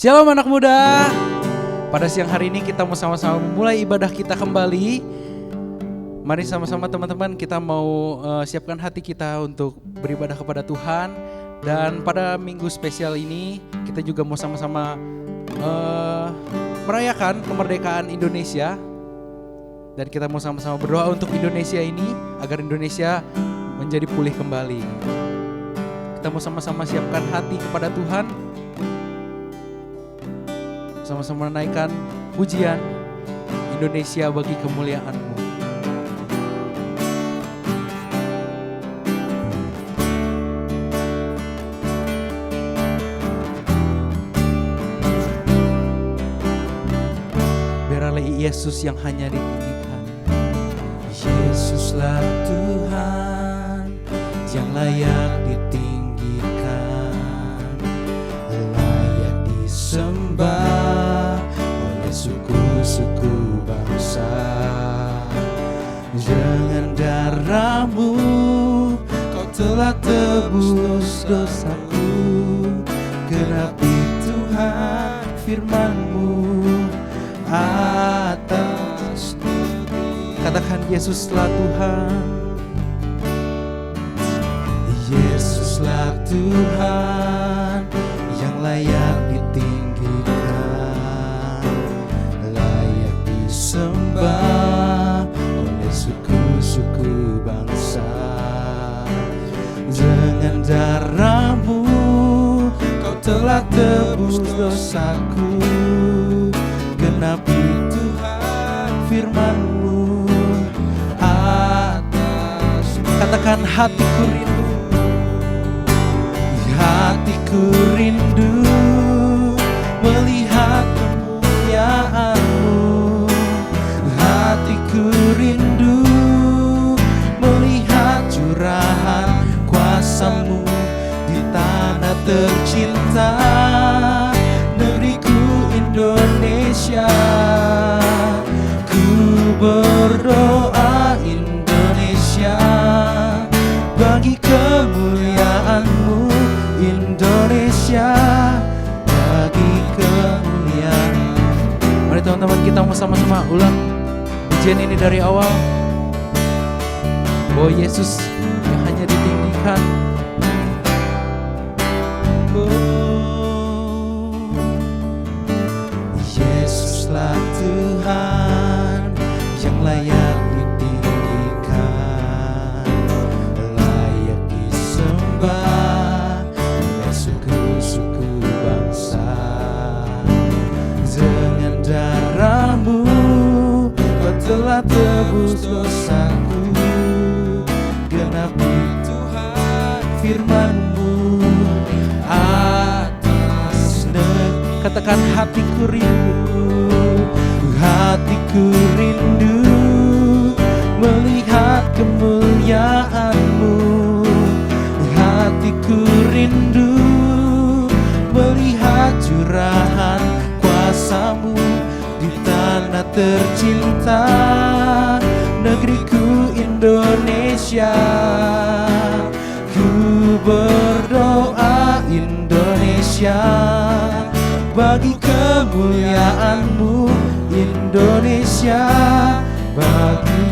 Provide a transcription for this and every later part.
Shalom anak muda. Pada siang hari ini kita mau sama-sama memulai ibadah kita kembali. Mari sama-sama teman-teman kita mau siapkan hati kita untuk beribadah kepada Tuhan. Dan pada minggu spesial ini kita juga mau sama-sama merayakan kemerdekaan Indonesia. Dan kita mau sama-sama berdoa untuk Indonesia ini agar Indonesia menjadi pulih kembali. Kita mau sama-sama siapkan hati kepada Tuhan. Sama-sama menaikkan pujian Indonesia bagi kemuliaan-Mu. Biarlah Yesus yang hanya ditinggikan. Yesuslah Tuhan yang layak ditinggikan, layak disembah suku-suku bangsa. Dengan darah-Mu Kau telah tebus dosaku. Genapi Tuhan firman-Mu atas negeri. Katakan Yesuslah Tuhan. Yesuslah Tuhan yang layak ditinggikan, layak disembah oleh suku-suku bangsa. Dengan darah-Mu Kau telah tebus dosaku. Genapi Tuhan firman-Mu atas. Katakan hatiku rindu. Hatiku rindu melihat kemuliaan-Mu. Hatiku rindu melihat curahan kuasa-Mu di tanah tercinta, negeriku Indonesia. Ku berdoa Indonesia bagi kemuliaan-Mu. Indonesia bagi kemuliaan. Mari teman-teman kita mau sama-sama ulang pujian ini dari awal. Oh Yesus yang hanya ditinggikan. Oh Yesuslah Tuhan yang layak ditinggikan, layak disembah suku bangsa. Dengan darah-Mu Kau telah tebus dosaku. Genapi Tuhan firman-Mu atas negeri. Katakan hatiku rindu. Hatiku rindu melihat kemuliaan-Mu. Hatiku rindu melihat curahan kuasa-Mu di tanah tercinta, negeriku Indonesia. Ku berdoa Indonesia bagi kemuliaan-Mu. Indonesia bagi.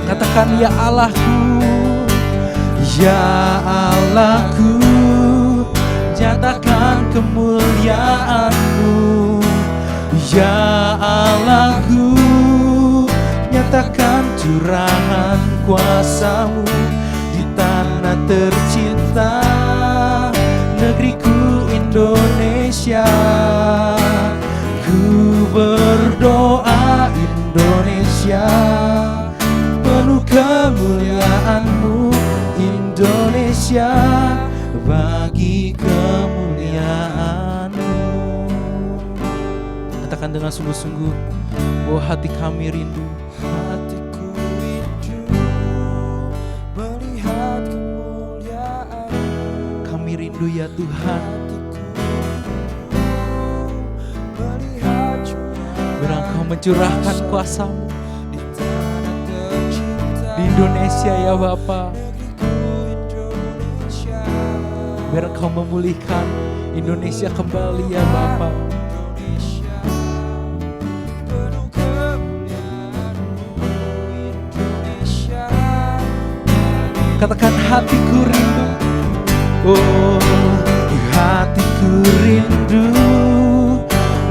Katakan ya Allahku. Ya Allahku, nyatakan kemuliaan-Mu. Ya Allahku, nyatakan curahan kuasa-Mu di tanah tercinta, negeriku Indonesia. Ku berdoa Indonesia penuh kemuliaan-Mu. Indonesia bagi kemuliaan-Mu. Katakan dengan sungguh-sungguh, oh hati kami rindu. Hatiku rindu melihat kemuliaan-Mu. Kami rindu ya Tuhan. Biar Engkau mencurahkan kuasa-Mu di Indonesia ya Bapa. Biar Engkau memulihkan Indonesia kembali ya Bapa. Katakan hatiku rindu, oh hatiku rindu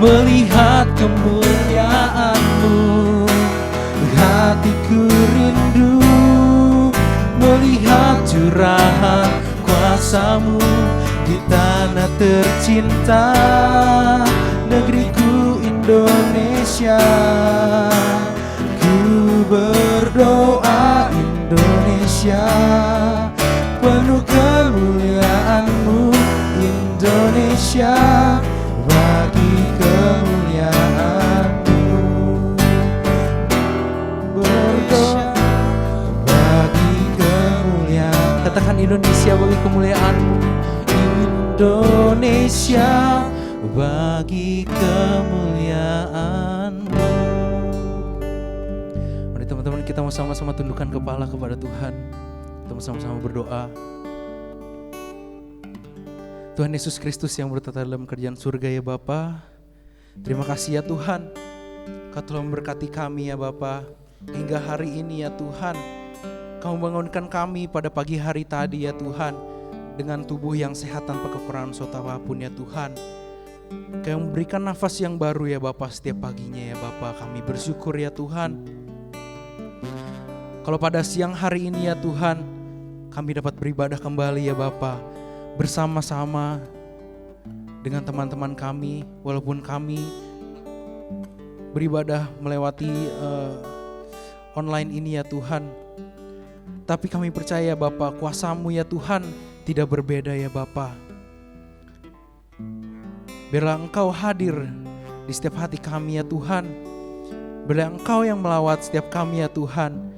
melihat kemuliaan-Mu. Hatiku rindu melihat curahan kuasa-Mu di tanah tercinta negeriku Indonesia. Ku berdoa Indonesia penuh kemuliaan-Mu. Indonesia bagi kemuliaan-Mu. Berdoa bagi kemuliaan. Katakan Indonesia bagi kemuliaan-Mu. Indonesia bagi kemuliaan-Mu. Mari teman-teman, kita mau sama-sama tundukkan kepala kepada Tuhan. Kita mau sama-sama berdoa. Tuhan Yesus Kristus yang bertata dalam kerajaan surga ya Bapa, terima kasih ya Tuhan, Kau telah memberkati kami ya Bapa. Hingga hari ini ya Tuhan, Kau membangunkan kami pada pagi hari tadi ya Tuhan, dengan tubuh yang sehat tanpa kekurangan suatu apapun ya Tuhan. Kau memberikan nafas yang baru ya Bapa setiap paginya ya Bapa. Kami bersyukur ya Tuhan. Kalau pada siang hari ini ya Tuhan, kami dapat beribadah kembali ya Bapa, bersama-sama dengan teman-teman kami, walaupun kami beribadah melewati online ini ya Tuhan, tapi kami percaya Bapa, kuasa-Mu ya Tuhan tidak berbeda ya Bapa. Biarlah Engkau hadir di setiap hati kami ya Tuhan. Biarlah Engkau yang melawat setiap kami ya Tuhan.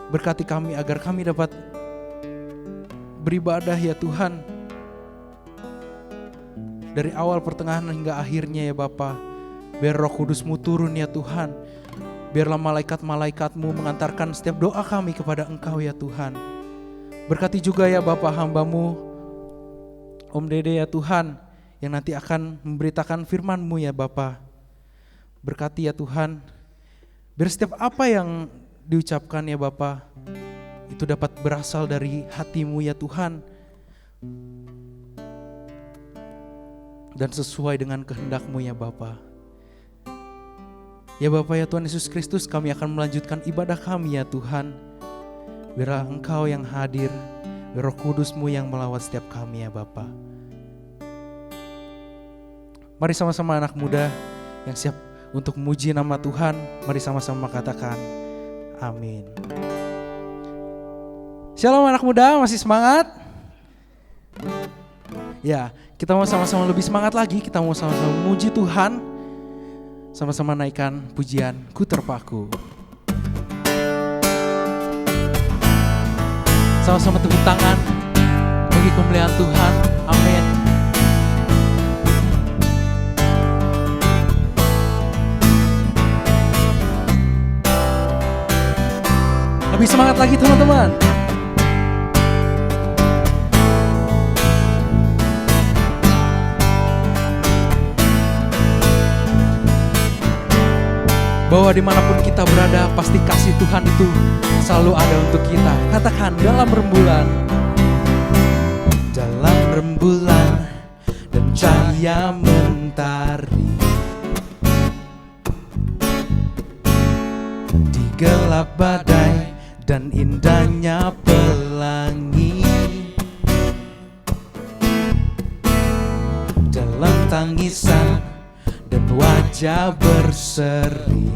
Berkati kami agar kami dapat beribadah ya Tuhan, dari awal pertengahan hingga akhirnya ya Bapa. Biar Roh Kudus-Mu turun ya Tuhan. Biarlah malaikat-malaikat-Mu mengantarkan setiap doa kami kepada Engkau ya Tuhan. Berkati juga ya Bapa hamba-Mu Om Dede ya Tuhan, yang nanti akan memberitakan firman-Mu ya Bapa. Berkati ya Tuhan, biar setiap apa yang diucapkan ya Bapa, itu dapat berasal dari hati-Mu ya Tuhan, dan sesuai dengan kehendak-Mu ya Bapa. Ya Bapa ya Tuhan Yesus Kristus, kami akan melanjutkan ibadah kami ya Tuhan. Biarlah Engkau yang hadir, Roh Kudus-Mu yang melawat setiap kami ya Bapa. Mari sama-sama anak muda yang siap untuk memuji nama Tuhan, mari sama-sama katakan amin. Shalom anak muda, masih semangat? Ya, kita mau sama-sama lebih semangat lagi, kita mau sama-sama memuji Tuhan. Sama-sama naikkan pujian Ku Terpaku. Sama-sama tepuk tangan bagi kemuliaan Tuhan. Amin. Lebih semangat lagi teman-teman. Bahwa dimanapun kita berada, pasti kasih Tuhan itu selalu ada untuk kita. Katakan dalam rembulan. Dalam rembulan dan cahaya mentari, di gelap badai dan indahnya pelangi, dalam tangisan dan wajah berseri,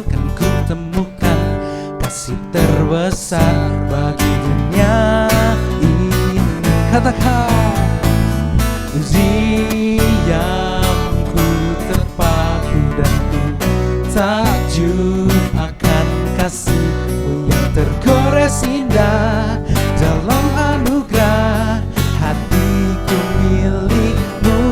kan ku temukan kasih terbesar bagi dunia ini. Katakan, diamku terpaku dan ku takjub akan kasih-Mu yang tergores indah. Dalam anugerah hatiku milik-Mu,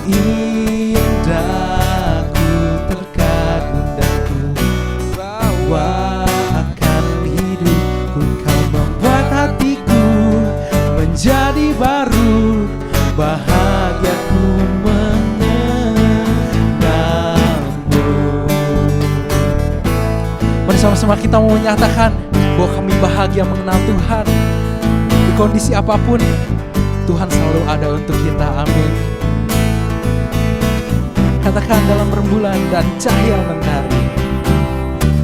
indah ku terkagum dan ku bawa akan hidupku. Kau membuat hati sama-sama kita mau menyatakan bahwa kami bahagia mengenal Tuhan. Di kondisi apapun, Tuhan selalu ada untuk kita. Amin. Katakan dalam rembulan dan cahaya mentari.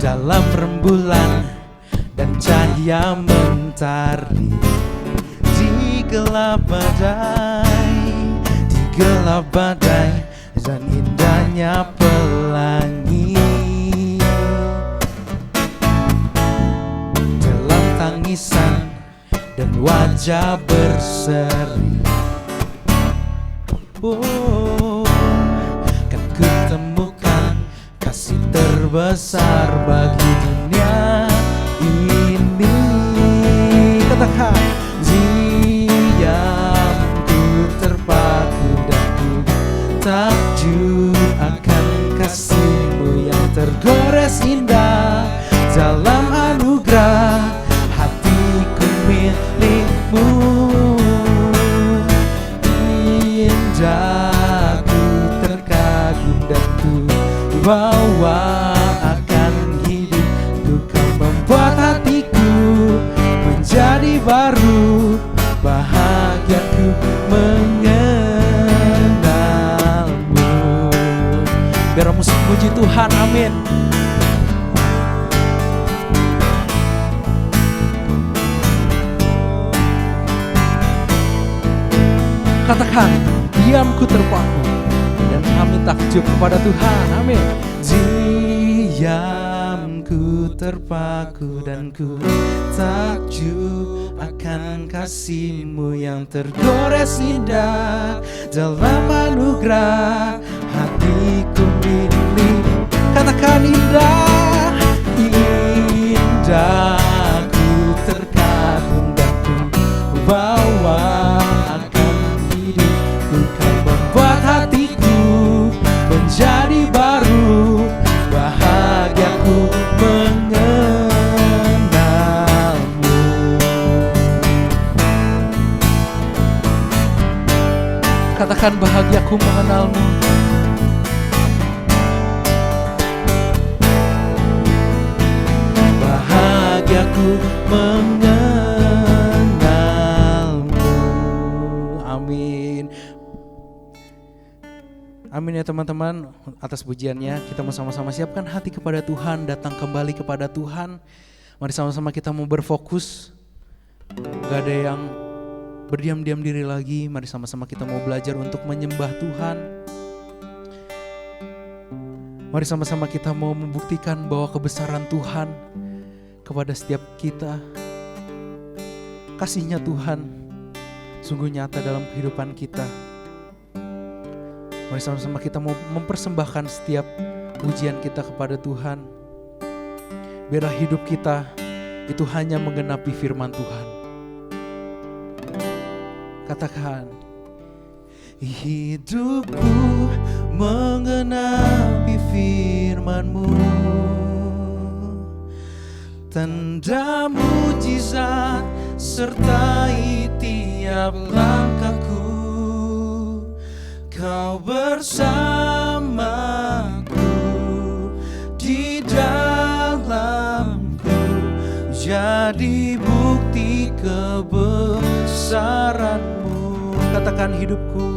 Dalam rembulan dan cahaya mentari, di gelap badai dan indahnya pelangi, dalam tangisan dan wajah berseri, kan kutemukan kasih terbesar bagi dunia ini. Katakan, diamku terpaku dan ku takjub akan kasih-Mu yang tergores indah. Dalam anugerah hatiku milik-Mu, indah ku terkagum dan ku bawa akan hidupku. Kau membuat hatiku menjadi baru, bahagiaku mengenalmu. Biar musik puji Tuhan, amin. Katakan, diamku terpaku dan kami takjub kepada Tuhan, amin. Diamku terpaku dan ku takjub akan kasih-Mu yang tergores indah. Dalam anugerah hatiku milik. Katakan, indah, indah ku terkagum dan ku bawa akan hidupku. Kau membuat hatiku menjadi baru, bahagiaku mengenalmu. Katakan, bahagiaku mengenalmu. Bahagiaku mengenalmu. Amin. Amin ya teman-teman. Atas pujiannya kita mau sama-sama siapkan hati kepada Tuhan, datang kembali kepada Tuhan. Mari sama-sama kita mau berfokus. Gak ada yang berdiam-diam diri lagi. Mari sama-sama kita mau belajar untuk menyembah Tuhan. Mari sama-sama kita mau membuktikan bahwa kebesaran Tuhan kepada setiap kita. Kasih-Nya Tuhan sungguh nyata dalam kehidupan kita. Mari sama-sama kita mau mempersembahkan setiap pujian kita kepada Tuhan. Biarlah hidup kita itu hanya menggenapi firman Tuhan. Katakan, hidupku menggenapi firman-Mu, tanda mujizat sertai tiap langkahku. Kau bersamaku di dalamku, jadi bukti kebesaran-Mu. Katakan, hidupku,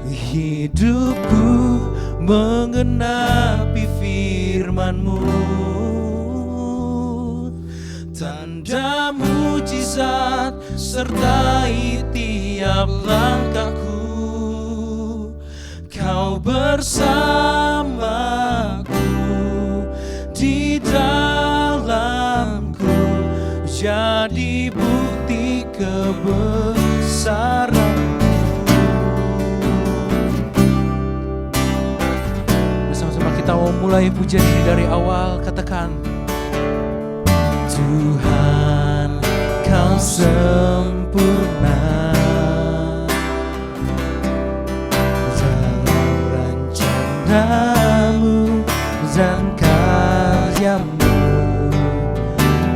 hidupku menggenapi firman-Mu, tanda mujizat sertai tiap langkahku. Kau bersamaku di dalamku, jadi bukti kebesaran-Mu. Bersama-sama kita mau mulai pujian ini dari awal. Katakan, Tuhan, Kau sempurna dalam rencana-Mu dan karya-Mu.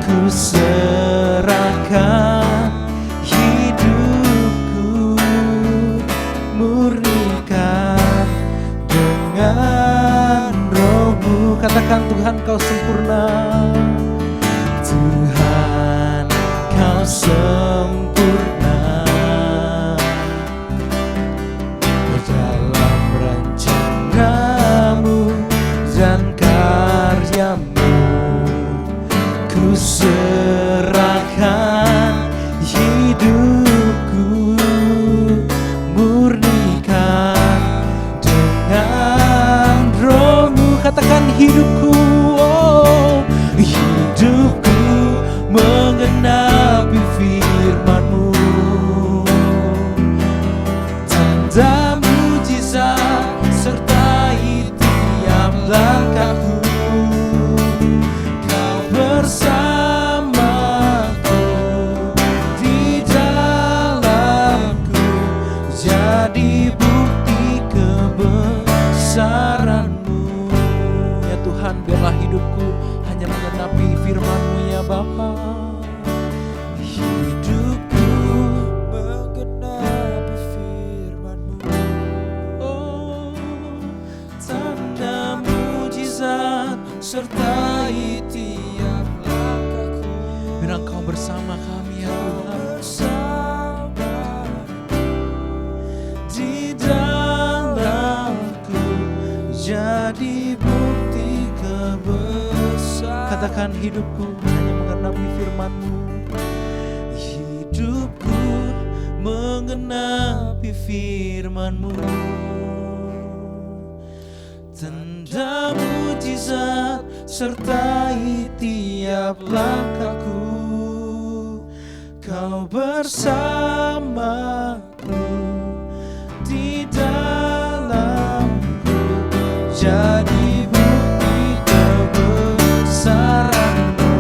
Ku serahkan hidupku, murnikan dengan Roh-Mu. katakan Tuhan kau sempurna. Tuhan kau sempurna dalam rencanamu dan karyamu. Ku serahkan hidupku, murnikan dengan rohmu. Katakan hidupku, oh, hidupku menggenapi firman-Mu. Tanda mujizat sertai tiap langkahku. Kau bersamaku di dalamku, jadi bukti kebesaran-Mu. Ya Tuhan, biarlah hidupku hanya menggenapi firman-Mu ya Bapa. Hidupku menggenapi firman-Mu. Oh, tanda mujizat sertai tiap langkahku. Biar Engkau bersama kami ya Tuhan. Di dalamku jadi bukti kebesaran. Katakan hidupku hanya menggenapi firman-Mu. Hidupku menggenapi firman-Mu. Tanda mujizat sertai tiap langkahku. Kau bersamaku di dalamku, jadi bukti kebesaran-Mu.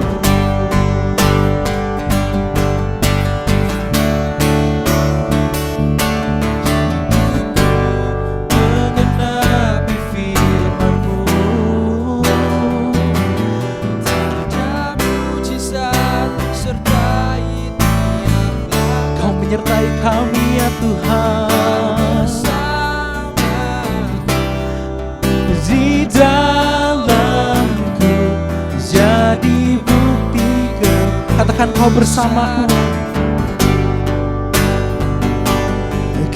Menggenapi firman-Mu. Tanda mujizat sertai tiap langkah. Kau menyertai kami ya Tuhan. Di dalamku jadi bukti katakan kau bersamaku.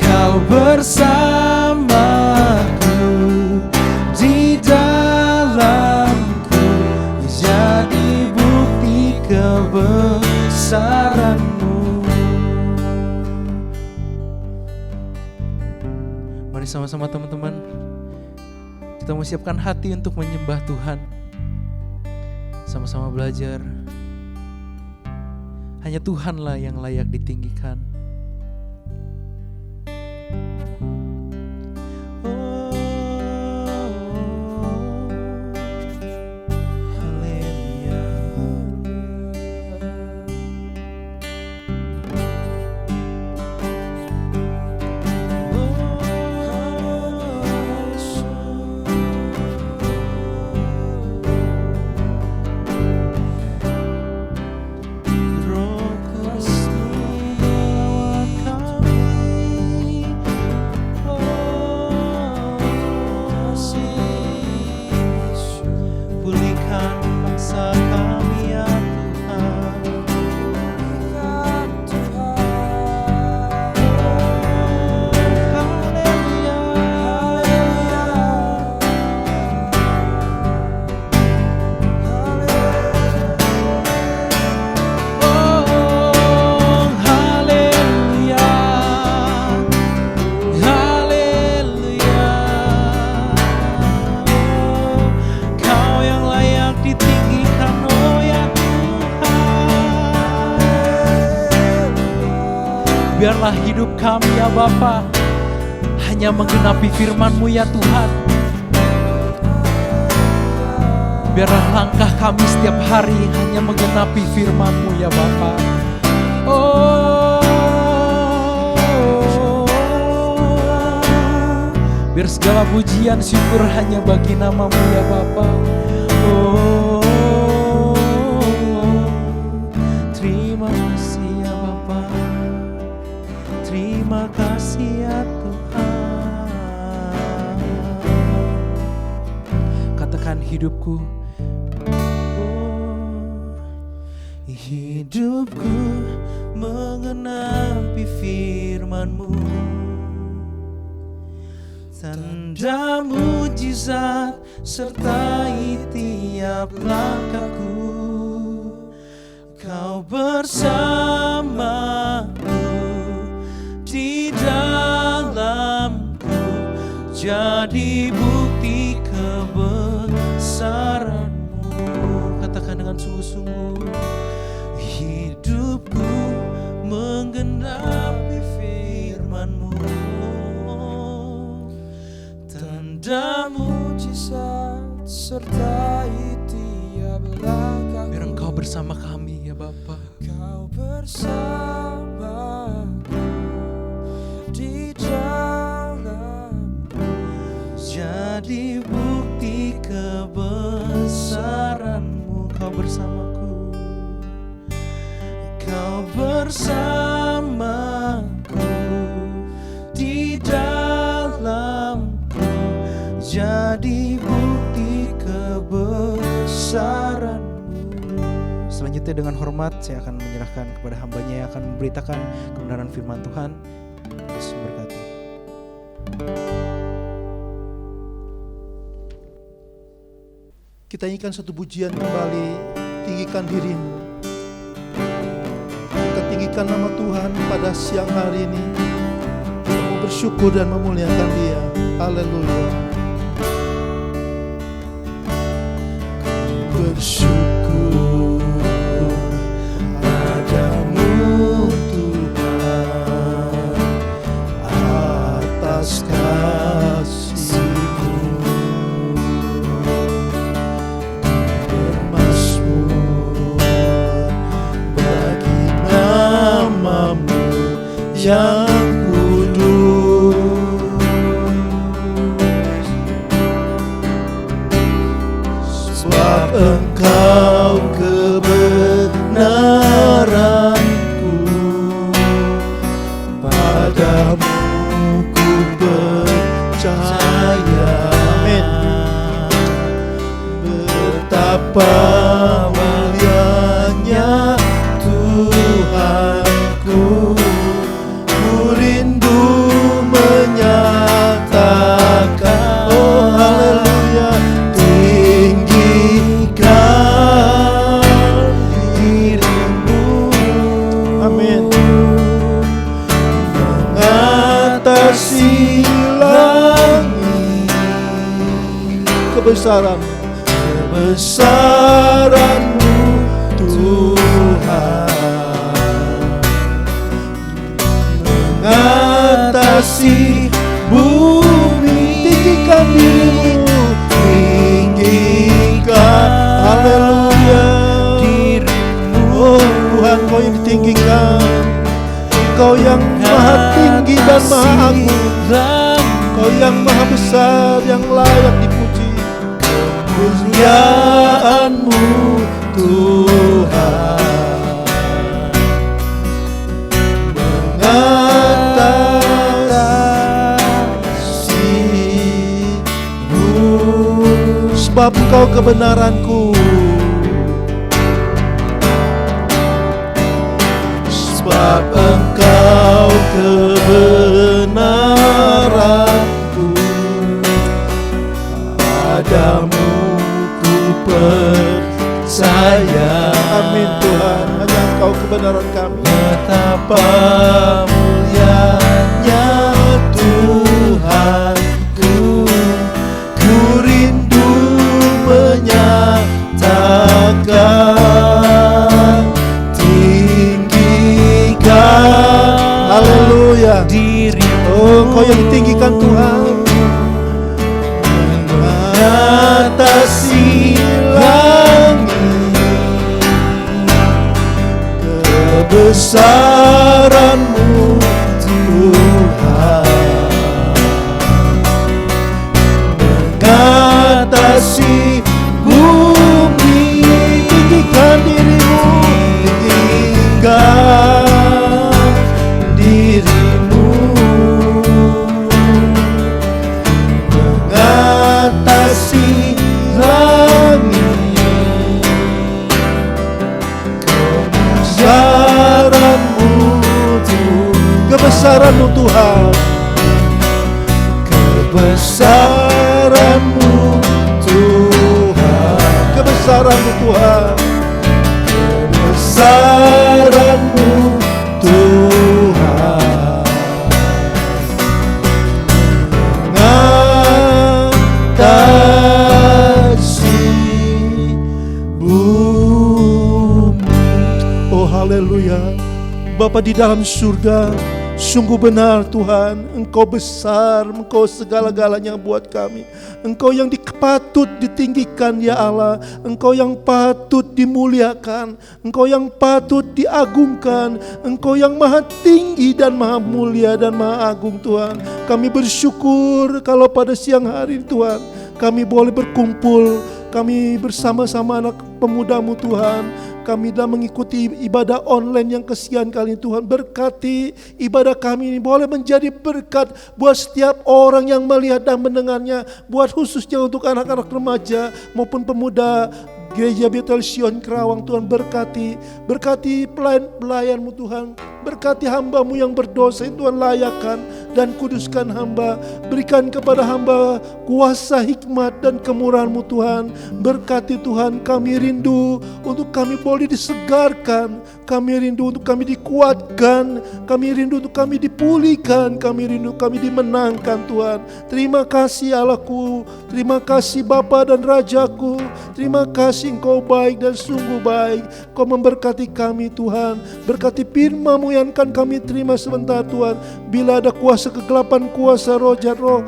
Kau bersamaku di dalamku, jadi bukti kebesaran-Mu. Mari sama-sama teman-teman, kita mau siapkan hati untuk menyembah Tuhan. Sama-sama belajar. Hanya Tuhanlah yang layak ditinggikan. Biarlah hidup kami ya Bapa hanya menggenapi firman-Mu ya Tuhan. Biarlah langkah kami setiap hari hanya menggenapi firman-Mu ya Bapa. Biar segala pujian syukur hanya bagi nama-Mu ya Bapa. Terima kasih ya Bapa. Terima kasih ya Tuhan. Katakan hidupku. Hidupku mengenapi firman-Mu, tanda mujizat sertai tiap langkahku. Kau bersamaku di dalamku, jadi bukti kebesaran-Mu. Katakan dengan sungguh-sungguh, hidupku menggenapi firman-Mu, tanda mujizat sertai tiap langkahku. Biar Engkau bersama kami ya Bapa. Kau bersamaku di dalamku, jadi bukti kebesaran-Mu. Kau bersamaku, Kau bersamaku di dalamku, jadi bukti kebesaran-Mu. Selanjutnya dengan hormat saya akan menyerahkan kepada hambanya yang akan memberitakan kebenaran firman Tuhan. Yesus memberkati. Kita nyanyikan satu pujian kembali, tinggikan dirimu. Kita tinggikan nama Tuhan pada siang hari ini. Kita mau bersyukur dan memuliakan Dia. Haleluya. Bersyukur padamu Tuhan atas kasih-Mu. Bermazmur bagi nama-Mu yang kudus. Sebab Engkau kebenaranku, padamu ku percaya. Amin. Betapa mulianya Tuhanku, ku rindu menyatakan, oh haleluya, tinggikan dirimu. Amin. Mengatasi langit, kebesaran-Mu Tuhan, mengatasi bumi. Tinggikan dirimu, tinggikan, haleluya, dirimu. Oh Tuhan, Kau yang ditinggikan, Kau yang maha tinggi dan maha agung, Kau yang maha besar, yang layak dipuji. Kemuliaan-Mu Tuhan, mengatasi-Mu. Sebab Engkau kebenaranku, sebab Engkau kebenaranku, padamu ku percaya. Amin Tuhan, hanya Engkau kebenaran kami. Betapa mulianya Tuhanku, ku rindu menyatakan, tinggikan, haleluya, diri. Oh Kau yang ditinggikan Tuhan, mengatasi langit, kebesaran-Mu Tuhan, mengatasi bumi. Tinggikan dirimu, tinggikan dirimu, mengatasi langit. kebesaran-Mu Tuhan, kebesaran-Mu Tuhan, kebesaran-Mu Tuhan, kebesaran-Mu Tuhan. Mengatasi bumi. Oh haleluya. Bapa di dalam surga, sungguh benar Tuhan, Engkau besar, Engkau segala-galanya buat kami. Engkau yang patut ditinggikan ya Allah, Engkau yang patut dimuliakan, Engkau yang patut diagungkan, Engkau yang maha tinggi dan maha mulia dan maha agung Tuhan. Kami bersyukur kalau pada siang hari Tuhan, kami boleh berkumpul, kami bersama-sama anak pemuda-Mu Tuhan. Kami dah mengikuti ibadah online yang kesekian kali Tuhan. Berkati ibadah kami ini boleh menjadi berkat buat setiap orang yang melihat dan mendengarnya. Buat khususnya untuk anak-anak remaja maupun pemuda Gereja Bethel Sion Kerawang. Tuhan berkati pelayan-pelayan-Mu Tuhan. Berkati hamba-Mu yang berdosa Tuhan, layakan dan kuduskan hamba. Berikan kepada hamba kuasa hikmat dan kemurahan-Mu Tuhan. Berkati Tuhan, kami rindu untuk kami boleh disegarkan, kami rindu untuk kami dikuatkan, kami rindu untuk kami dipulihkan, kami rindu kami dimenangkan Tuhan. Terima kasih Allahku, terima kasih Bapa dan Rajaku, terima kasih Engkau baik dan sungguh baik. Kau memberkati kami Tuhan, berkati firman-Mu yang akan kami terima sebentar Tuhan. Bila ada kuasa kegelapan, kuasa roh jahat, roh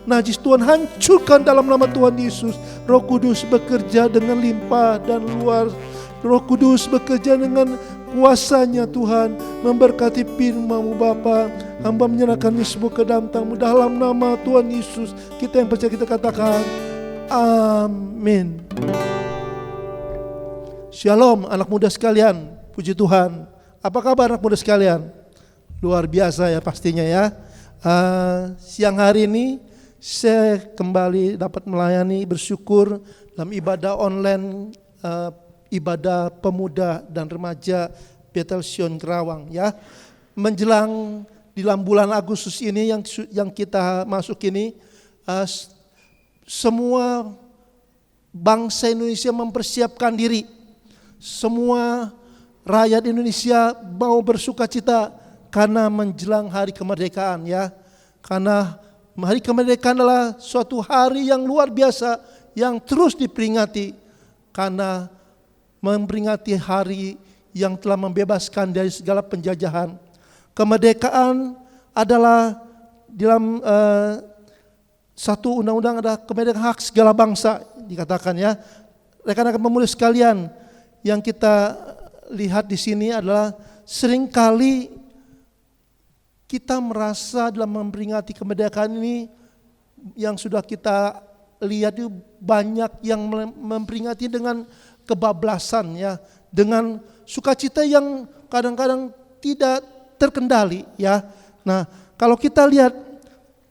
najis, Tuhan hancurkan dalam nama Tuhan Yesus. Roh Kudus bekerja dengan limpah dan luar. Roh Kudus bekerja dengan kuasanya Tuhan, memberkati firman-Mu Bapa. Hamba menyerahkan semua ke dalam tangan-Mu dalam nama Tuhan Yesus. Kita yang percaya kita katakan amin. Shalom anak muda sekalian, puji Tuhan. Apa kabar anak muda sekalian? Luar biasa ya pastinya ya. Siang hari ini saya kembali dapat melayani, bersyukur dalam ibadah online, ibadah pemuda dan remaja Bethel Sion Kerawang ya. Menjelang di dalam bulan Agustus ini yang kita masuk ini, semua bangsa Indonesia mempersiapkan diri. Semua rakyat Indonesia mau bersukacita karena menjelang hari kemerdekaan ya. Karena hari kemerdekaan adalah suatu hari yang luar biasa yang terus diperingati, karena memperingati hari yang telah membebaskan dari segala penjajahan. Kemerdekaan adalah dalam satu undang-undang ada kemerdekaan hak segala bangsa dikatakan ya. Rekan-rekan pemuda sekalian, yang kita lihat di sini adalah seringkali kita merasa dalam memperingati kemerdekaan ini yang sudah kita lihat itu banyak yang memperingati dengan kebablasan ya, dengan sukacita yang kadang-kadang tidak terkendali ya. Nah, kalau kita lihat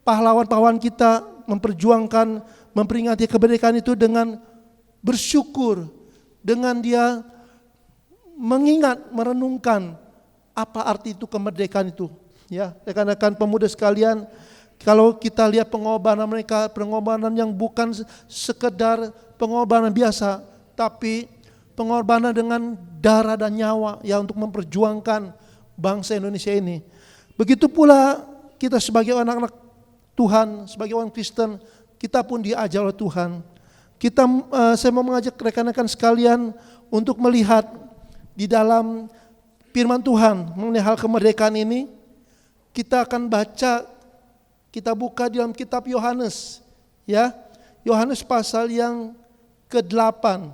pahlawan-pahlawan kita memperjuangkan memperingati kemerdekaan itu dengan bersyukur, dengan dia mengingat, merenungkan apa arti itu kemerdekaan itu. Ya, rekan-rekan pemuda sekalian, kalau kita lihat pengorbanan mereka, pengorbanan yang bukan sekedar pengorbanan biasa, tapi pengorbanan dengan darah dan nyawa ya untuk memperjuangkan bangsa Indonesia ini. Begitu pula kita sebagai anak-anak Tuhan, sebagai orang Kristen, kita pun diajar oleh Tuhan. Saya mau mengajak rekan-rekan sekalian untuk melihat di dalam firman Tuhan mengenai hal kemerdekaan ini. Kita akan baca, kita buka di dalam kitab Yohanes, ya, Yohanes pasal yang ke-8.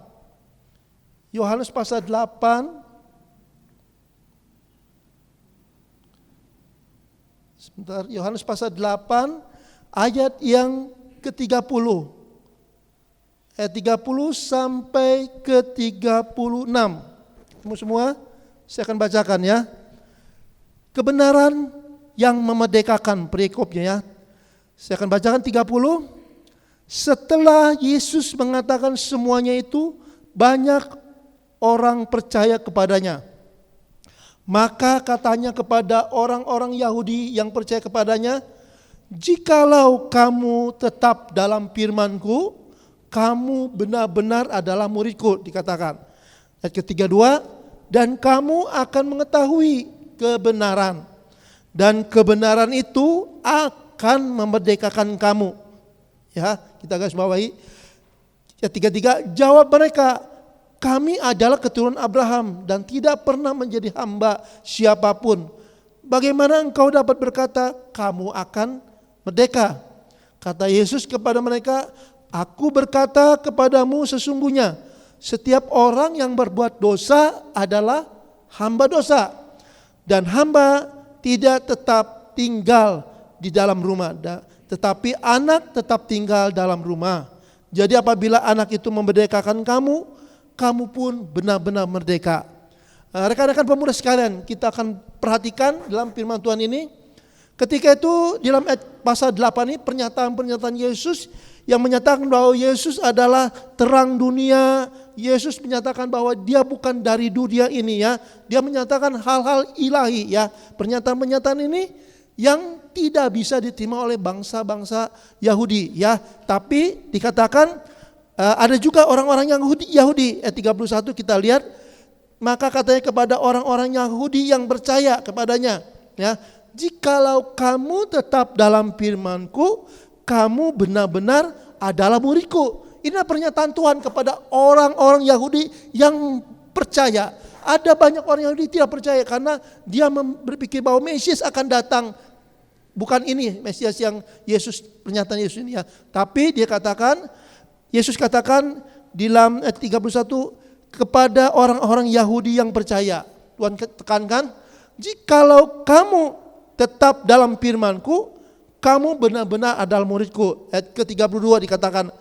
Yohanes pasal 8. Sebentar, Yohanes pasal 8 ayat yang ke-30. Ayat 30 sampai ke-36. Semua saya akan bacakan ya. Kebenaran yang memerdekakan, perikopnya ya. Saya akan bacakan 30. Setelah Yesus mengatakan semuanya itu, banyak orang percaya kepadanya. Maka katanya kepada orang-orang Yahudi yang percaya kepadanya, jikalau kamu tetap dalam firman-Ku, kamu benar-benar adalah murid-Ku, dikatakan. Ayat ketiga dua, dan kamu akan mengetahui kebenaran, dan kebenaran itu akan memerdekakan kamu. Ya, kita garis bawahi. Ayat tiga, jawab mereka, kami adalah keturunan Abraham dan tidak pernah menjadi hamba siapapun. Bagaimana engkau dapat berkata kamu akan merdeka? Kata Yesus kepada mereka, aku berkata kepadamu sesungguhnya, setiap orang yang berbuat dosa adalah hamba dosa. Dan hamba tidak tetap tinggal di dalam rumah, tetapi anak tetap tinggal dalam rumah. Jadi apabila anak itu memerdekakan kamu, kamu pun benar-benar merdeka. Rekan-rekan pemuda sekalian, kita akan perhatikan dalam firman Tuhan ini. Ketika itu dalam pasal 8 ini pernyataan-pernyataan Yesus yang menyatakan bahwa Yesus adalah terang dunia. Yesus menyatakan bahwa dia bukan dari dunia ini ya. Dia menyatakan hal-hal ilahi ya. Pernyataan-pernyataan ini yang tidak bisa diterima oleh bangsa-bangsa Yahudi ya. Tapi dikatakan ada juga orang-orang Yahudi. Ayat 31 kita lihat. Maka katanya kepada orang-orang Yahudi yang percaya kepadanya ya, jikalau kamu tetap dalam firman-Ku, kamu benar-benar adalah murid-Ku. Inilah pernyataan Tuhan kepada orang-orang Yahudi yang percaya. Ada banyak orang Yahudi tidak percaya karena dia berpikir bahwa Mesias akan datang. Bukan ini Mesias yang Yesus, pernyataan Yesus ini ya. Tapi dia katakan, Yesus katakan di dalam ayat 31 kepada orang-orang Yahudi yang percaya. Tuhan tekankan, jikalau kamu tetap dalam firman-Ku, kamu benar-benar adalah murid-Ku. Ayat ke-32 dikatakan,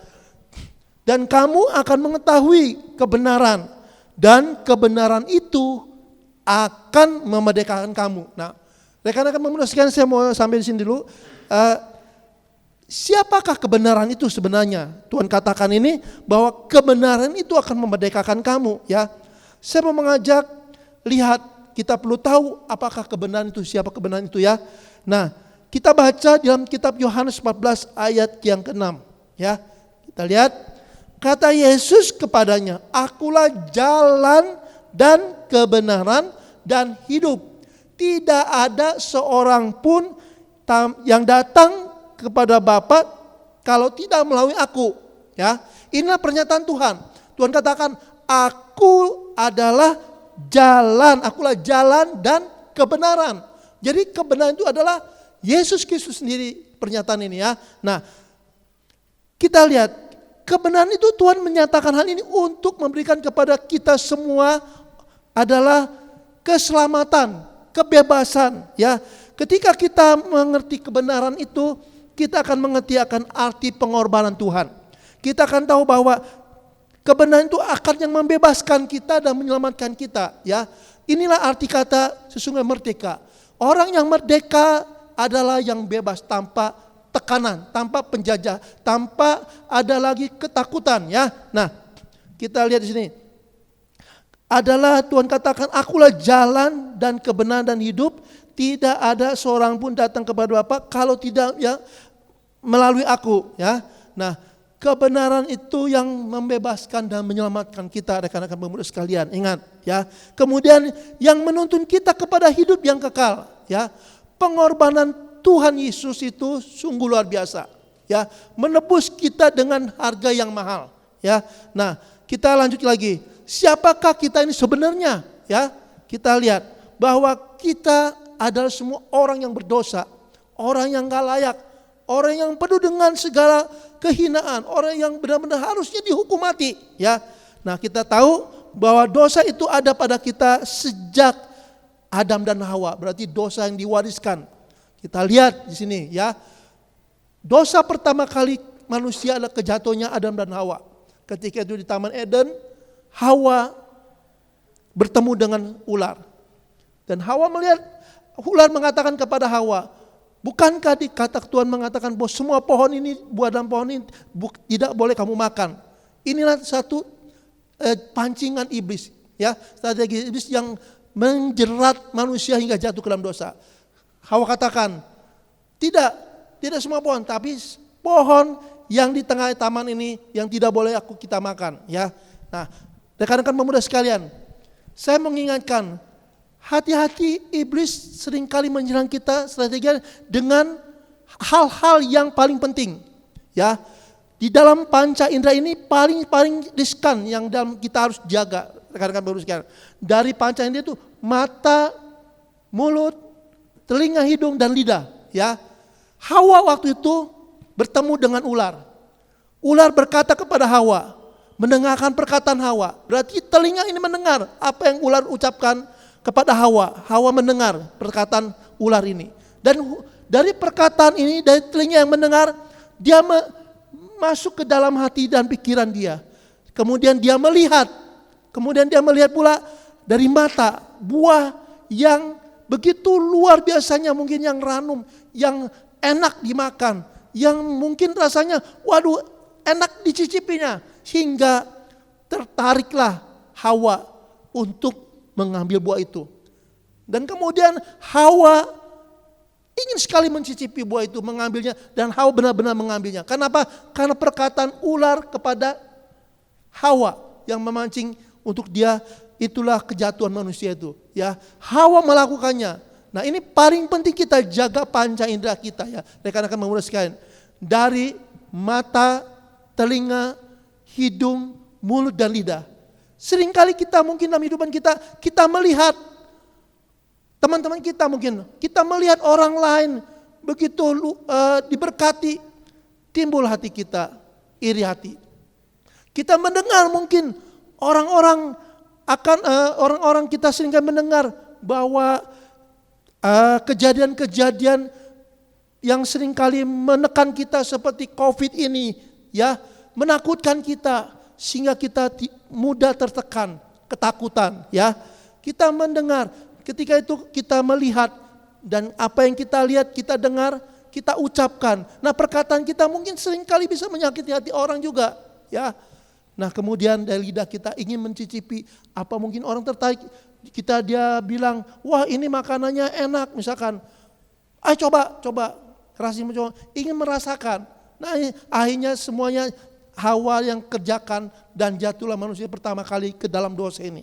dan kamu akan mengetahui kebenaran, dan kebenaran itu akan memerdekakan kamu. Nah, rekan-rekan pemuda sekalian, saya mau sampai di sini dulu. Siapakah kebenaran itu sebenarnya? Tuhan katakan ini bahwa kebenaran itu akan memerdekakan kamu ya. Saya mau mengajak lihat, kita perlu tahu apakah kebenaran itu, siapa kebenaran itu ya. Nah, kita baca dalam kitab Yohanes 14 ayat yang ke-6 ya. Kita lihat, kata Yesus kepadanya, akulah jalan dan kebenaran dan hidup. Tidak ada seorang pun yang datang kepada Bapa kalau tidak melalui aku ya. Inilah pernyataan Tuhan. Tuhan katakan, aku adalah jalan, akulah jalan dan kebenaran. Jadi kebenaran itu adalah Yesus Kristus sendiri, pernyataan ini ya. Nah, kita lihat kebenaran itu Tuhan menyatakan hal ini untuk memberikan kepada kita semua adalah keselamatan, kebebasan ya. Ketika kita mengerti kebenaran itu, kita akan mengerti akan arti pengorbanan Tuhan. Kita akan tahu bahwa kebenaran itu akan yang membebaskan kita dan menyelamatkan kita ya. Inilah arti kata sesungguhnya merdeka. Orang yang merdeka adalah yang bebas tanpa tekanan, tanpa penjajah, tanpa ada lagi ketakutan ya. Nah, kita lihat di sini. Adalah Tuhan katakan, akulah jalan dan kebenaran dan hidup. Tidak ada seorang pun datang kepada Bapa kalau tidak ya melalui aku ya. Nah, kebenaran itu yang membebaskan dan menyelamatkan kita, rekan-rekan pemuda sekalian. Ingat ya. Kemudian yang menuntun kita kepada hidup yang kekal ya. Pengorbanan Tuhan Yesus itu sungguh luar biasa ya. Menebus kita dengan harga yang mahal ya. Nah, kita lanjut lagi. Siapakah kita ini sebenarnya ya? Kita lihat bahwa kita adalah semua orang yang berdosa, orang yang gak layak, orang yang penuh dengan segala kehinaan, orang yang benar-benar harusnya dihukum mati ya. Nah, kita tahu bahwa dosa itu ada pada kita sejak Adam dan Hawa, berarti dosa yang diwariskan. Kita lihat di sini ya. Dosa pertama kali manusia adalah kejatuhannya Adam dan Hawa. Ketika itu di Taman Eden, Hawa bertemu dengan ular. Dan Hawa melihat, ular mengatakan kepada Hawa, bukankah di kata Tuhan mengatakan bahwa semua pohon ini, buah dalam pohon ini tidak boleh kamu makan. Inilah satu pancingan iblis ya, strategi iblis yang menjerat manusia hingga jatuh ke dalam dosa. Hawa katakan, tidak semua pohon, tapi pohon yang di tengah taman ini yang tidak boleh kita makan, ya. Nah, rekan-rekan pemuda sekalian, saya mengingatkan, hati-hati, iblis seringkali menyerang kita strategi dengan hal-hal yang paling penting, ya. Di dalam panca indera ini paling riskan yang dalam kita harus jaga, rekan-rekan pemuda sekalian. Dari panca indera itu mata, mulut, telinga, hidung, dan lidah, ya. Hawa waktu itu bertemu dengan ular. Ular berkata kepada Hawa, mendengarkan perkataan Hawa. Berarti telinga ini mendengar apa yang ular ucapkan kepada Hawa. Hawa mendengar perkataan ular ini. Dan dari perkataan ini, dari telinga yang mendengar, dia masuk ke dalam hati dan pikiran dia. Kemudian dia melihat pula dari mata buah yang begitu luar biasanya, mungkin yang ranum, yang enak dimakan, yang mungkin rasanya waduh enak dicicipinya, hingga tertariklah Hawa untuk mengambil buah itu. Dan kemudian Hawa ingin sekali mencicipi buah itu, mengambilnya, dan Hawa benar-benar mengambilnya. Kenapa? Karena perkataan ular kepada Hawa yang memancing untuk dia, itulah kejatuhan manusia itu, ya. Hawa melakukannya. Nah, ini paling penting kita jaga panca indera kita, ya, rekan-rekan pemuda sekalian. Dari mata, telinga, hidung, mulut, dan lidah. Seringkali kita mungkin dalam hidupan kita melihat teman-teman kita, mungkin kita melihat orang lain begitu diberkati, timbul hati kita iri hati. Kita mendengar mungkin orang-orang kita seringkali mendengar bahwa kejadian-kejadian yang seringkali menekan kita seperti COVID ini, ya, menakutkan kita sehingga kita mudah tertekan, ketakutan, ya. Kita mendengar, ketika itu kita melihat, dan apa yang kita lihat, kita dengar, kita ucapkan. Nah, perkataan kita mungkin seringkali bisa menyakiti hati orang juga, ya. Nah, kemudian dari lidah kita ingin mencicipi, apa mungkin orang tertarik, dia bilang, wah ini makanannya enak misalkan. Ayo coba, rasanya mencoba, ingin merasakan. Nah, akhirnya semuanya Hawa yang kerjakan, dan jatuhlah manusia pertama kali ke dalam dosa ini.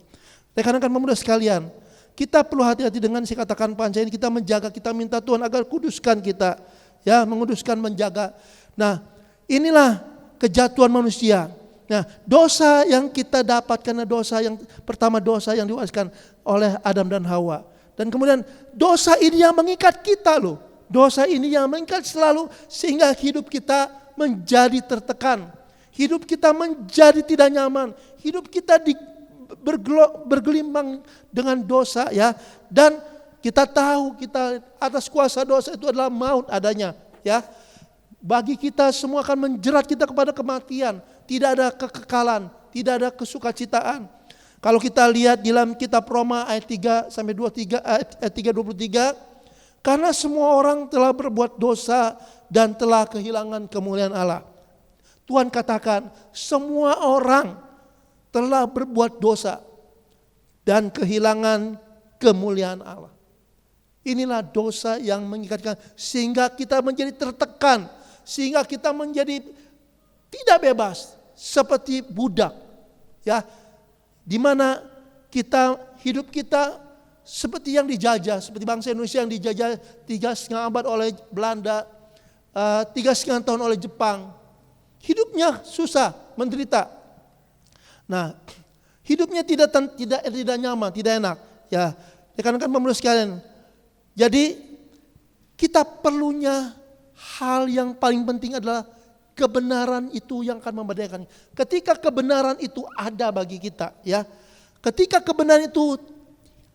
Rekan-rekan pemuda sekalian, kita perlu hati-hati dengan saya katakan panca ini, kita menjaga, kita minta Tuhan agar kuduskan kita, ya, menguduskan, menjaga. Nah, inilah kejatuhan manusia. Nah, dosa yang kita dapatkan, dosa yang pertama, dosa yang diwariskan oleh Adam dan Hawa. Dan kemudian dosa ini yang mengikat kita loh. Dosa ini yang mengikat selalu, sehingga hidup kita menjadi tertekan. Hidup kita menjadi tidak nyaman. Hidup kita bergelimang dengan dosa, ya. Dan kita tahu kita atas kuasa dosa itu adalah maut adanya, ya. Bagi kita semua akan menjerat kita kepada kematian. Tidak ada kekekalan, tidak ada kesukacitaan. Kalau kita lihat di dalam kitab Roma ayat 3 sampai 23, ayat 3:23, karena semua orang telah berbuat dosa dan telah kehilangan kemuliaan Allah. Tuhan katakan semua orang telah berbuat dosa dan kehilangan kemuliaan Allah. Inilah dosa yang mengikatkan, sehingga kita menjadi tertekan, sehingga kita menjadi tidak bebas seperti budak, ya, di mana hidup kita seperti yang dijajah, seperti bangsa Indonesia yang dijajah 3,5 abad oleh Belanda, 3,5 tahun oleh Jepang. Hidupnya susah, menderita. Nah, hidupnya tidak nyaman, tidak enak, ya. Rekan-rekan pemuda sekalian, jadi kita perlunya hal yang paling penting adalah kebenaran itu yang akan memberdayakan. Ketika kebenaran itu ada bagi kita, ya. Ketika kebenaran itu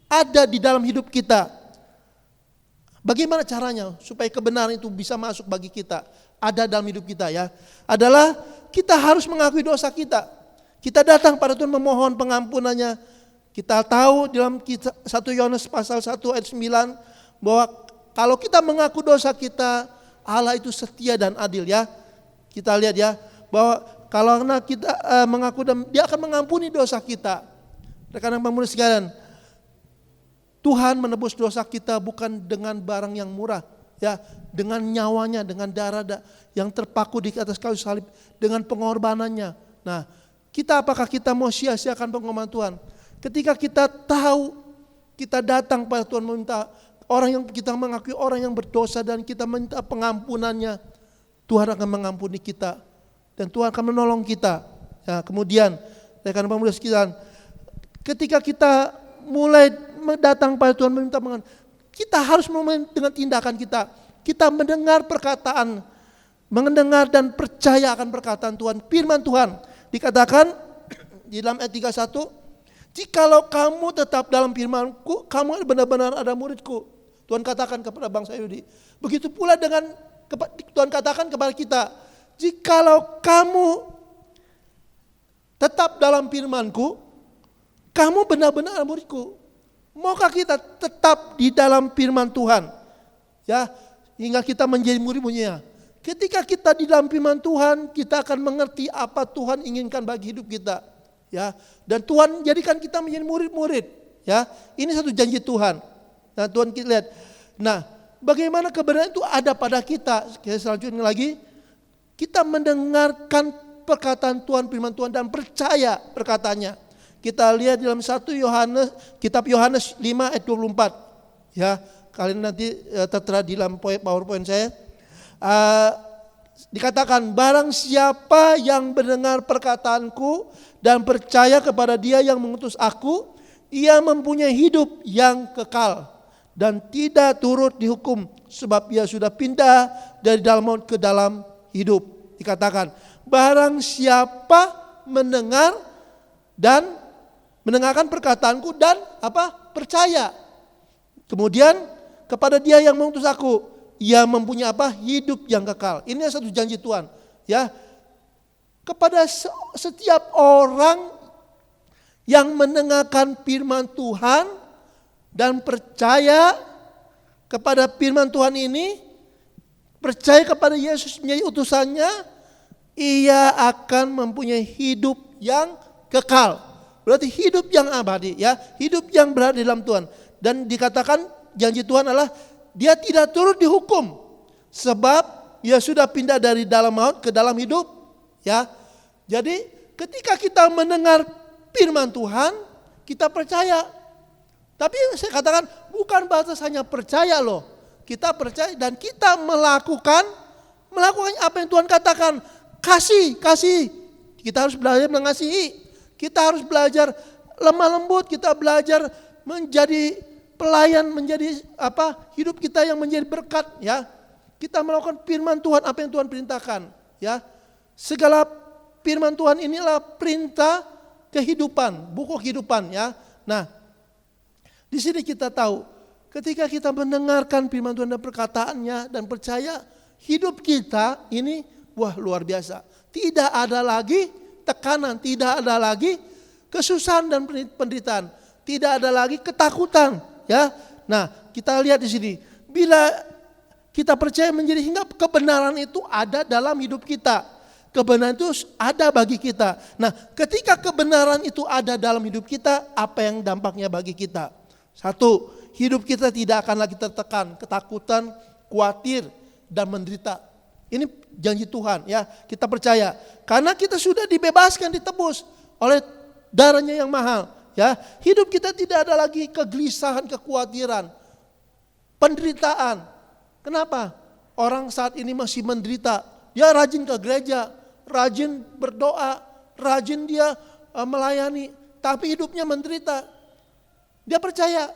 ada di dalam hidup kita, bagaimana caranya supaya kebenaran itu bisa masuk bagi kita, ada dalam hidup kita, ya. Adalah kita harus mengakui dosa kita. Kita datang pada Tuhan memohon pengampunannya. Kita tahu dalam 1 Yohanes pasal 1 ayat 9 bahwa kalau kita mengaku dosa kita, Allah itu setia dan adil, ya. Kita lihat, ya, bahwa kalau kita mengaku, Dia akan mengampuni dosa kita. Rekan-rekan pemuda sekalian, Tuhan menebus dosa kita bukan dengan barang yang murah, ya, dengan nyawanya, dengan darah yang terpaku di atas kayu salib, dengan pengorbanannya. Nah, apakah kita mau sia-siakan pengorbanan Tuhan? Ketika kita tahu, kita datang pada Tuhan meminta, orang yang kita mengakui orang yang berdosa dan kita minta pengampunannya, Tuhan akan mengampuni kita dan Tuhan akan menolong kita. Ya, kemudian rekan pemuda sekalian, ketika kita mulai datang pada Tuhan meminta pengampunan, kita harus dengan tindakan kita mendengar perkataan, mendengar dan percaya akan perkataan Tuhan. Firman Tuhan dikatakan di dalam ayat 31, jikalau kamu tetap dalam firman-Ku, kamu benar-benar ada murid-Ku. Tuhan katakan kepada bangsa Yahudi. Begitu pula dengan Tuhan katakan kepada kita, jikalau kamu tetap dalam firman-Ku, kamu benar-benar murid-Ku. Maukah kita tetap di dalam firman Tuhan? Ya, hingga kita menjadi murid-muridnya. Ketika kita di dalam firman Tuhan, kita akan mengerti apa Tuhan inginkan bagi hidup kita. Ya, dan Tuhan jadikan kita menjadi murid-murid. Ya, ini satu janji Tuhan. Nah, Tuhan kita lihat. Nah, bagaimana kebenaran itu ada pada kita? Selanjutnya lagi, kita mendengarkan perkataan Tuhan, firman Tuhan dan percaya perkataannya. Kita lihat dalam 1 Yohanes, kitab Yohanes 5 ayat 24. Ya, kalian nanti tertera di dalam PowerPoint saya. Dikatakan, barang siapa yang mendengar perkataanku dan percaya kepada Dia yang mengutus aku, ia mempunyai hidup yang kekal dan tidak turut dihukum, sebab ia sudah pindah dari dalam maut ke dalam hidup. Dikatakan, barang siapa mendengar dan mendengarkan perkataanku dan percaya. Kemudian kepada Dia yang mengutus aku, ia mempunyai hidup yang kekal. Ini satu janji Tuhan, ya. Kepada setiap orang yang mendengarkan firman Tuhan dan percaya kepada firman Tuhan ini, percaya kepada Yesus menjadi utusannya, ia akan mempunyai hidup yang kekal. Berarti hidup yang abadi, ya, hidup yang berada di dalam Tuhan. Dan dikatakan janji Tuhan adalah dia tidak turut dihukum, sebab ia sudah pindah dari dalam maut ke dalam hidup, ya. Jadi ketika kita mendengar firman Tuhan, kita percaya. Tapi saya katakan bukan batas hanya percaya loh. Kita percaya dan kita melakukan apa yang Tuhan katakan. Kasih. Kita harus belajar mengasihi. Kita harus belajar lemah lembut, kita belajar menjadi pelayan, menjadi hidup kita yang menjadi berkat, ya. Kita melakukan firman Tuhan, apa yang Tuhan perintahkan, ya. Segala firman Tuhan inilah perintah kehidupan, buku kehidupan, ya. Nah, di sini kita tahu ketika kita mendengarkan firman Tuhan dan perkataannya dan percaya, hidup kita ini luar biasa. Tidak ada lagi tekanan, tidak ada lagi kesusahan dan penderitaan, tidak ada lagi ketakutan, ya. Nah, kita lihat di sini, bila kita percaya menjadi hingga kebenaran itu ada dalam hidup kita. Kebenaran itu ada bagi kita. Nah, ketika kebenaran itu ada dalam hidup kita, apa yang dampaknya bagi kita? Satu, hidup kita tidak akan lagi tertekan, ketakutan, khawatir, dan menderita. Ini janji Tuhan, ya, kita percaya. Karena kita sudah dibebaskan, ditebus oleh darahnya yang mahal, ya. Hidup kita tidak ada lagi kegelisahan, kekhawatiran, penderitaan. Kenapa? Orang saat ini masih menderita. Dia rajin ke gereja, rajin berdoa, rajin dia melayani, tapi hidupnya menderita. Dia percaya.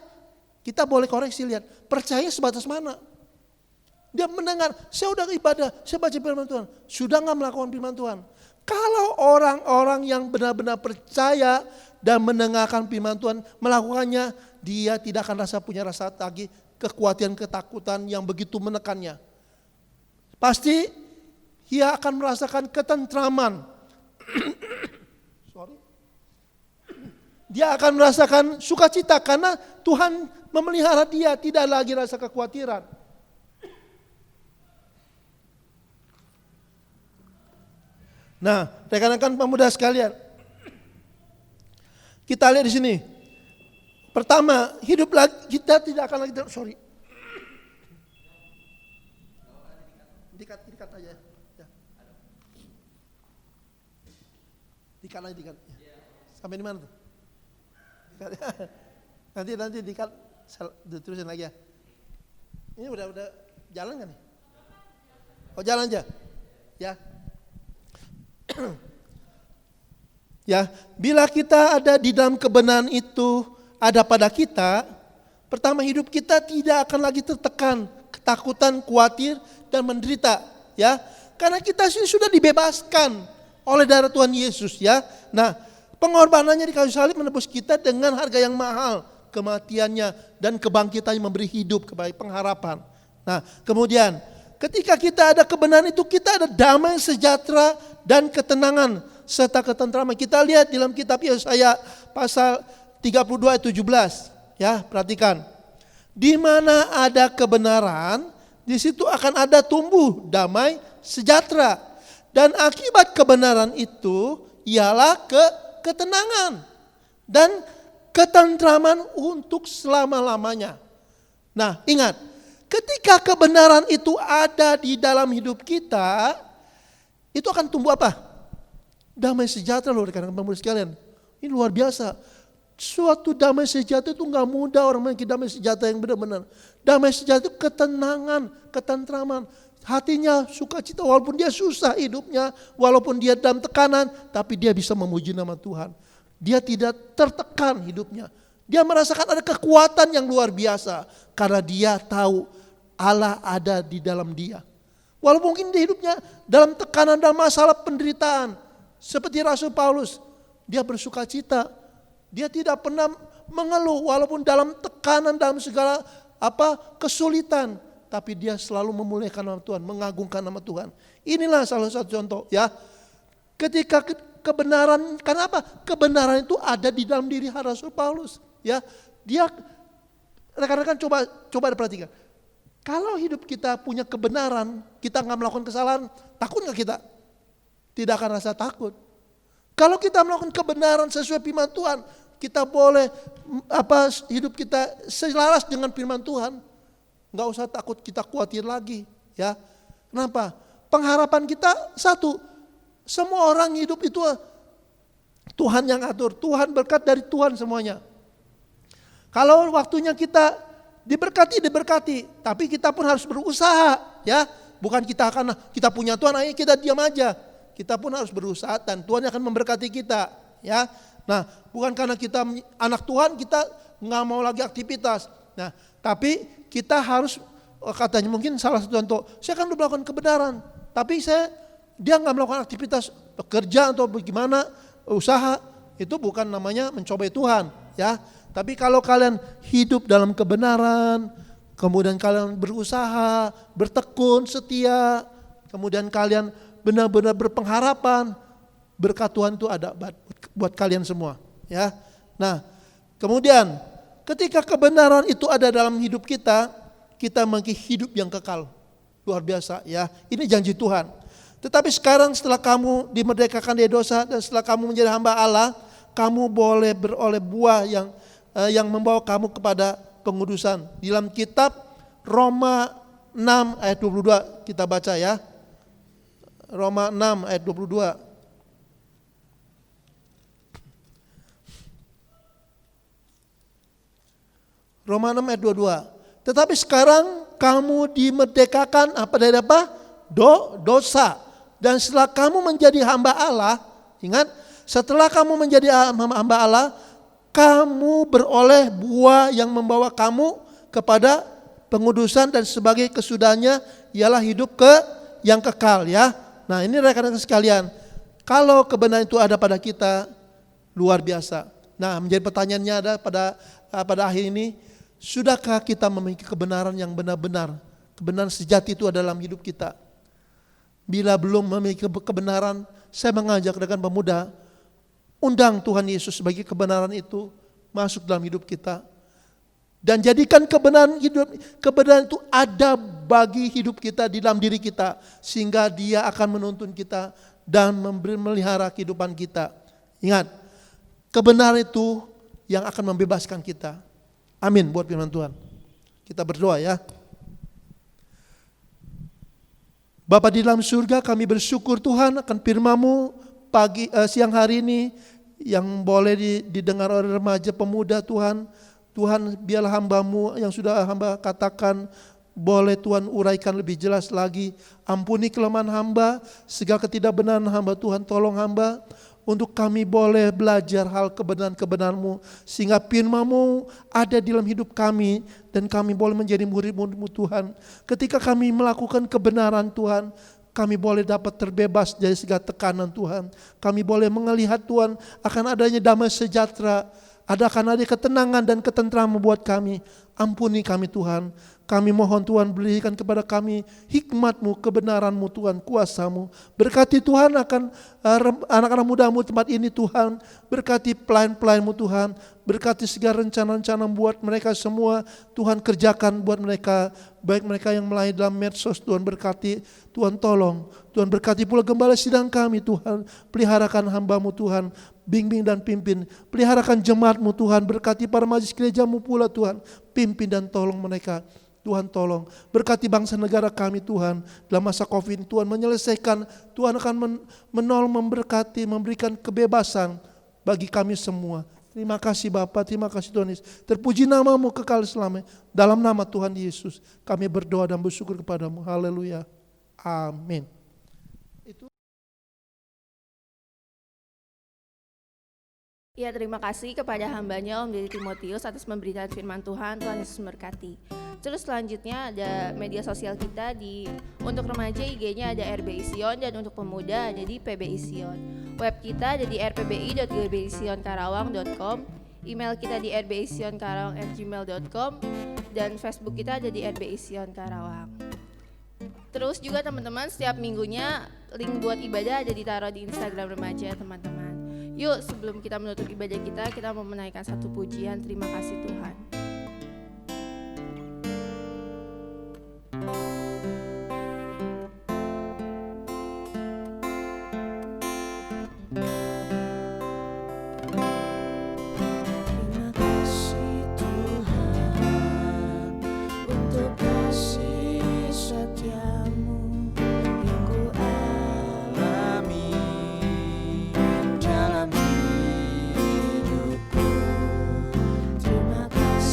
Kita boleh koreksi, lihat, percaya sebatas mana? Dia mendengar, saya udah ibadah, saya baca firman Tuhan, sudah gak melakukan firman Tuhan. Kalau orang-orang yang benar-benar percaya dan mendengarkan firman Tuhan, melakukannya, dia tidak akan punya rasa lagi kekhawatiran, ketakutan yang begitu menekannya. Pasti dia akan merasakan ketentraman. Dia akan merasakan sukacita karena Tuhan memelihara dia, tidak lagi rasa kekhawatiran. Nah, rekan-rekan pemuda sekalian, kita lihat di sini Pertama, hidup lagi kita tidak akan lagi dikat aja ya. Dikat lagi. Sampai di mana tuh? Nanti dikat, terusin lagi ya. Ini udah jalan kan nih? Oh, jalan aja. Ya. Ya, bila kita ada di dalam kebenaran itu ada pada kita, pertama hidup kita tidak akan lagi tertekan, ketakutan, khawatir dan menderita, ya. Karena kita sudah dibebaskan oleh darah Tuhan Yesus, ya. Nah, pengorbanannya di kayu salib menebus kita dengan harga yang mahal, kematiannya dan kebangkitannya memberi hidup kepada pengharapan. Nah, kemudian ketika kita ada kebenaran itu, kita ada damai sejahtera dan ketenangan serta ketentraman. Kita lihat dalam kitab Yesaya pasal 32 ayat 17, ya, perhatikan. Di mana ada kebenaran, di situ akan ada tumbuh damai sejahtera. Dan akibat kebenaran itu ialah ketenangan dan ketentraman untuk selama-lamanya. Nah, ingat, ketika kebenaran itu ada di dalam hidup kita, itu akan tumbuh apa? Damai sejahtera loh rekan-rekan pemuda sekalian. Ini luar biasa. Suatu damai sejahtera itu gak mudah orang memiliki damai sejahtera yang benar-benar. Damai sejahtera itu ketenangan, ketentraman. Hatinya sukacita walaupun dia susah hidupnya, walaupun dia dalam tekanan, tapi dia bisa memuji nama Tuhan. Dia tidak tertekan hidupnya. Dia merasakan ada kekuatan yang luar biasa karena dia tahu Allah ada di dalam dia. Walaupun mungkin di hidupnya dalam tekanan, dalam masalah penderitaan. Seperti Rasul Paulus, dia bersukacita. Dia tidak pernah mengeluh walaupun dalam tekanan, dalam segala kesulitan. Tapi dia selalu memuliakan nama Tuhan, mengagungkan nama Tuhan. Inilah salah satu contoh, ya. Ketika kebenaran, karena apa? Kebenaran itu ada di dalam diri Rasul Paulus, ya. Dia, rekan-rekan coba diperhatikan. Kalau hidup kita punya kebenaran, kita nggak melakukan kesalahan, takut nggak kita? Tidak akan rasa takut. Kalau kita melakukan kebenaran sesuai firman Tuhan, kita boleh hidup kita selaras dengan firman Tuhan. Nggak usah takut, kita khawatir lagi, ya. Kenapa? Pengharapan kita satu, semua orang hidup itu Tuhan yang atur, Tuhan berkat dari Tuhan semuanya. Kalau waktunya kita diberkati, tapi kita pun harus berusaha, ya. Bukan kita punya Tuhan, ayo kita diam aja. Kita pun harus berusaha dan Tuhan akan memberkati kita, ya. Nah, bukan karena kita anak Tuhan kita nggak mau lagi aktivitas. Nah, tapi kita harus, katanya mungkin salah satu contoh, saya kan udah melakukan kebenaran, tapi dia nggak melakukan aktivitas bekerja atau bagaimana usaha, itu bukan namanya mencobai Tuhan, ya. Tapi kalau kalian hidup dalam kebenaran, kemudian kalian berusaha, bertekun, setia, kemudian kalian benar-benar berpengharapan, berkat Tuhan itu ada buat kalian semua, ya. Nah, kemudian ketika kebenaran itu ada dalam hidup kita memiliki hidup yang kekal. Luar biasa, ya. Ini janji Tuhan. Tetapi sekarang setelah kamu dimerdekakan dari dosa dan setelah kamu menjadi hamba Allah, kamu boleh beroleh buah yang membawa kamu kepada pengudusan. Di dalam kitab Roma 6 ayat 22 kita baca, ya. Roma 6 ayat 22. Roma 6 ayat 22. Tetapi sekarang kamu dimerdekakan dari apa? Dosa. Dan setelah kamu menjadi hamba Allah, ingat, setelah kamu menjadi hamba Allah, kamu beroleh buah yang membawa kamu kepada pengudusan dan sebagai kesudahannya ialah hidup yang kekal, ya. Nah, ini rekan-rekan sekalian, kalau kebenaran itu ada pada kita, luar biasa. Nah, menjadi pertanyaannya ada pada akhir ini, sudahkah kita memiliki kebenaran yang benar-benar? Kebenaran sejati itu ada dalam hidup kita. Bila belum memiliki kebenaran, saya mengajak rekan pemuda, undang Tuhan Yesus sebagai kebenaran itu masuk dalam hidup kita. Dan jadikan kebenaran itu ada bagi hidup kita di dalam diri kita. Sehingga dia akan menuntun kita dan memelihara kehidupan kita. Ingat, kebenaran itu yang akan membebaskan kita. Amin buat firman Tuhan. Kita berdoa ya. Bapa di dalam surga, kami bersyukur Tuhan akan firman-Mu siang hari ini yang boleh didengar oleh remaja pemuda Tuhan. Tuhan, biarlah hamba-Mu yang sudah hamba katakan, boleh Tuhan uraikan lebih jelas lagi. Ampuni kelemahan hamba, segala ketidakbenaran hamba Tuhan, tolong hamba untuk kami boleh belajar hal kebenaran-kebenaran-Mu, sehingga firman-Mu ada di dalam hidup kami, dan kami boleh menjadi murid-murid-Mu Tuhan. Ketika kami melakukan kebenaran Tuhan, kami boleh dapat terbebas dari segala tekanan Tuhan. Kami boleh melihat Tuhan akan adanya damai sejahtera, akan ada ketenangan dan ketentraman buat kami. Ampuni kami Tuhan. Kami mohon Tuhan berikan kepada kami hikmat-Mu, kebenaran-Mu Tuhan, kuasa-Mu. Berkati Tuhan akan anak-anak muda-Mu tempat ini Tuhan. Berkati pelayan-pelayan-Mu Tuhan. Berkati segala rencana-rencana buat mereka semua. Tuhan kerjakan buat mereka. Baik mereka yang melayani dalam medsos, Tuhan berkati. Tuhan tolong. Tuhan berkati pula gembala sidang kami Tuhan. Peliharakan hamba-Mu Tuhan. Bimbing dan pimpin. Peliharakan jemaat-Mu Tuhan. Berkati para majelis gereja-Mu pula Tuhan. Pimpin dan tolong mereka. Tuhan tolong, berkati bangsa negara kami Tuhan, dalam masa COVID Tuhan menyelesaikan, Tuhan akan menolong, memberkati, memberikan kebebasan bagi kami semua. Terima kasih Bapa, terima kasih Tuhan Yesus. Terpuji nama-Mu kekal selamanya. Dalam nama Tuhan Yesus kami berdoa dan bersyukur kepada-Mu. Haleluya. Amin. Ya, terima kasih kepada hambanya Om Deddy Timotius atas pemberitaan firman Tuhan. Tuhan Yesus memberkati. Terus selanjutnya ada media sosial kita untuk remaja IG-nya ada RBI Sion, dan untuk pemuda ada di PBI Sion. Web kita ada di rpbi.gbeisionkarawang.com, email kita di rbeisionkarawang@gmail.com, dan Facebook kita ada di RBI Sion Karawang. Terus juga teman-teman, setiap minggunya link buat ibadah ada ditaruh di Instagram remaja teman-teman. Yuk, sebelum kita menutup ibadah kita mau menaikkan satu pujian. Terima kasih Tuhan. Terima kasih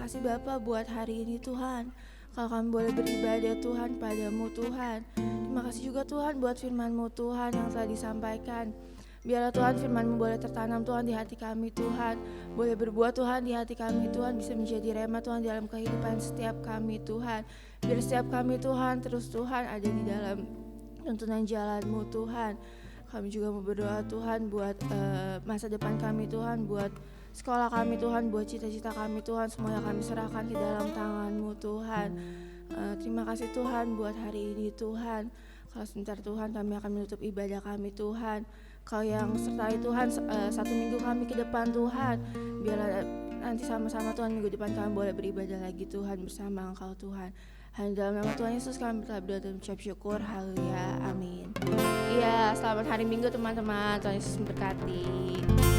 kasih Bapa buat hari ini Tuhan. Kalau kami boleh beribadah Tuhan padamu Tuhan. Terima kasih juga Tuhan buat firman-Mu Tuhan yang telah disampaikan. Biarlah Tuhan firman-Mu boleh tertanam Tuhan di hati kami Tuhan. Boleh berbuah Tuhan di hati kami Tuhan. Bisa menjadi rema Tuhan dalam kehidupan setiap kami Tuhan. Biar setiap kami Tuhan terus Tuhan ada di dalam tuntunan jalan-Mu Tuhan. Kami juga mau berdoa Tuhan buat masa depan kami Tuhan. Buat sekolah kami Tuhan. Buat cita-cita kami Tuhan. Semuanya kami serahkan ke dalam tangan-Mu Tuhan. Terima kasih Tuhan buat hari ini Tuhan. Kalau sebentar Tuhan kami akan menutup ibadah kami Tuhan. Kau yang sertai Tuhan satu minggu kami ke depan Tuhan. Biarlah nanti sama-sama Tuhan minggu depan kami boleh beribadah lagi Tuhan bersama Engkau Tuhan. Hanya dalam nama Tuhan Yesus kami telah berdoa dan mengucap syukur. Haleluya. Amin. Iya, selamat hari Minggu teman-teman. Tuhan Yesus memberkati.